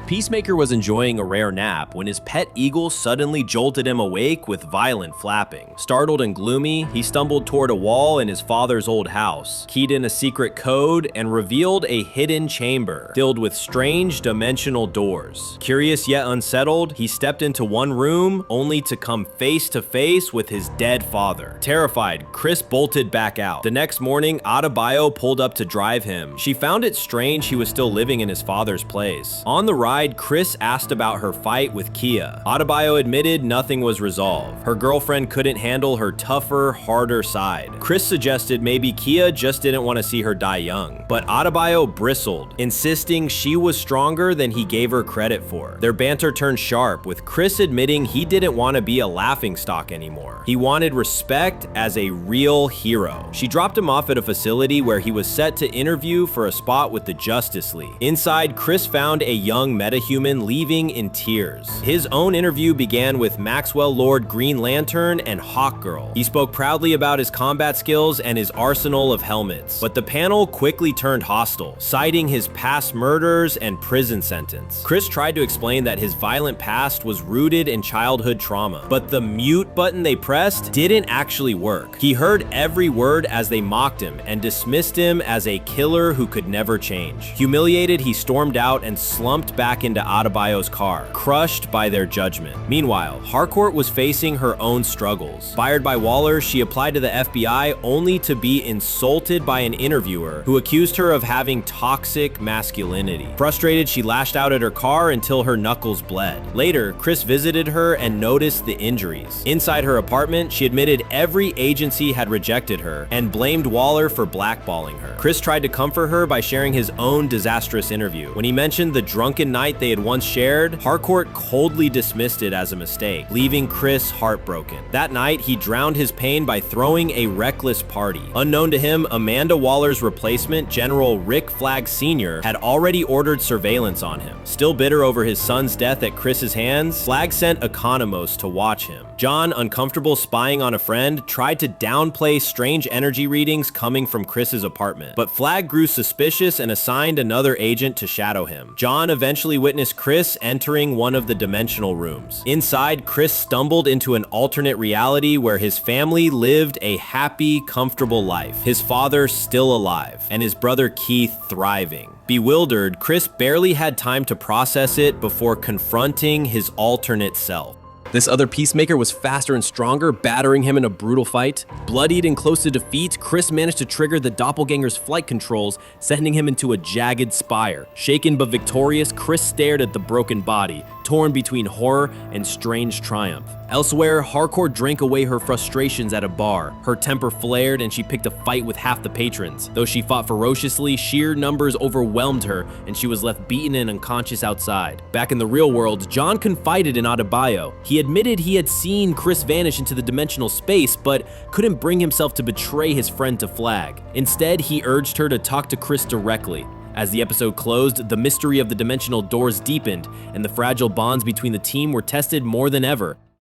Peacemaker was enjoying a rare nap when his pet eagle suddenly jolted him awake with violent flapping. Startled and gloomy, he stumbled toward a wall in his father's old house, keyed in a secret code, and revealed a hidden chamber filled with strange dimensional doors. Curious yet unsettled, he stepped into one room only to come face to face with his dead father. Terrified, Chris bolted back out. The next morning, Adebayo pulled up to drive him. She found it strange he was still living in his father's place. On the ride, Chris asked about her fight with Kia. Adebayo admitted nothing was resolved. Her girlfriend couldn't handle her tougher, harder side. Chris suggested maybe Kia just didn't want to see her die young. But Adebayo bristled, insisting she was stronger than he gave her credit for. Their banter turned sharp, with Chris admitting he didn't want to be a laughingstock anymore. He wanted respect as a real hero. She dropped him off at a facility where he was set to interview for a spot with the Justice League. Inside, Chris found a young metahuman leaving in tears. His own interview began with Maxwell Lord Green Lantern and Hawkgirl. He spoke proudly about his combat skills and his arsenal of helmets, but the panel quickly turned hostile, citing his past murders and prison sentence. Chris tried to explain that his violent past was rooted in childhood trauma, but the mute button they pressed didn't actually work. He heard every word as they mocked him and dismissed him as a killer who could never change. Humiliated, he stormed out and slumped back into Adebayo's car, crushed by their judgment. Meanwhile, Harcourt was facing her own struggles. Fired by Waller, she applied to the FBI only to be insulted by an interviewer who accused her of having toxic masculinity. Frustrated, she lashed out at her car until her knuckles bled. Later, Chris visited her and noticed the injuries. Inside her apartment, she admitted every agency had rejected her and blamed Waller for blackballing her. Chris tried to comfort her by sharing his own disastrous interview. When he mentioned the drunken night they had once shared, Harcourt coldly dismissed it as a mistake, leaving Chris heartbroken. That night, he drowned his pain by throwing a reckless party. Unknown to him, Amanda Waller's replacement, General Rick Flagg Sr., had already ordered surveillance on him. Still bitter over his son's death at Chris's hands, Flagg sent Economos to watch him. John, uncomfortable spying on a friend, tried to downplay strange energy readings coming from Chris's apartment, but Flagg grew suspicious and assigned another agent to shadow him. John eventually witnessed Chris entering one of the dimensional rooms. Inside, Chris stumbled into an alternate reality where his family lived a happy, comfortable life, his father still alive, and his brother Keith thriving. Bewildered, Chris barely had time to process it before confronting his alternate self. This other Peacemaker was faster and stronger, battering him in a brutal fight. Bloodied and close to defeat, Chris managed to trigger the doppelganger's flight controls, sending him into a jagged spire. Shaken but victorious, Chris stared at the broken body, torn between horror and strange triumph. Elsewhere, Harcourt drank away her frustrations at a bar. Her temper flared and she picked a fight with half the patrons. Though she fought ferociously, sheer numbers overwhelmed her and she was left beaten and unconscious outside. Back in the real world, John confided in Adebayo. He admitted he had seen Chris vanish into the dimensional space, but couldn't bring himself to betray his friend to Flagg. Instead, he urged her to talk to Chris directly. As the episode closed, the mystery of the dimensional doors deepened, and the fragile bonds between the team were tested more than ever.